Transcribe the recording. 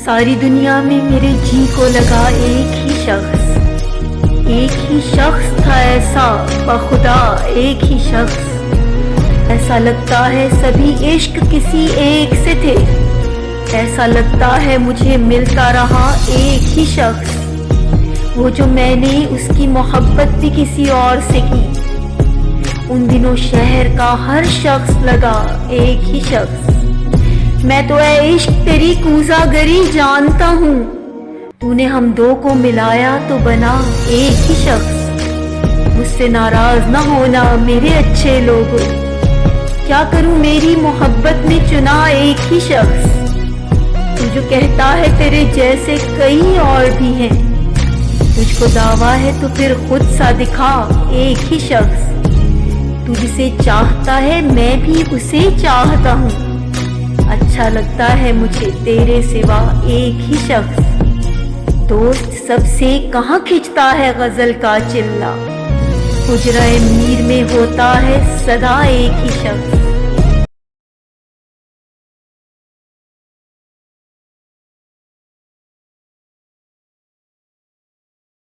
ساری دنیا میں میرے جی کو لگا ایک ہی شخص تھا ایسا، بخدا ایک ہی شخص۔ ایسا لگتا ہے سبھی عشق کسی ایک سے تھے، ایسا لگتا ہے مجھے ملتا رہا ایک ہی شخص، وہ جو میں نے اس کی محبت بھی کسی اور سے کی۔ ان دنوں شہر کا ہر شخص لگا ایک ہی شخص۔ میں تو اے عشق تیری کوزہ گری جانتا ہوں، تو نے ہم دو کو ملایا تو بنا ایک ہی شخص۔ مجھ سے ناراض نہ ہونا میرے اچھے لوگوں، کیا کروں میری محبت نے چنا ایک ہی شخص۔ تو جو کہتا ہے تیرے جیسے کئی اور بھی ہیں، تجھ کو دعویٰ ہے تو پھر خود سا دکھا ایک ہی شخص۔ تو جسے چاہتا ہے میں بھی اسے چاہتا ہوں، اچھا لگتا ہے مجھے تیرے سوا ایک ہی شخص۔ دوست سب سے کہاں کھنچتا ہے غزل کا چلا، حجرہ میر میں ہوتا ہے سدا ایک ہی شخص۔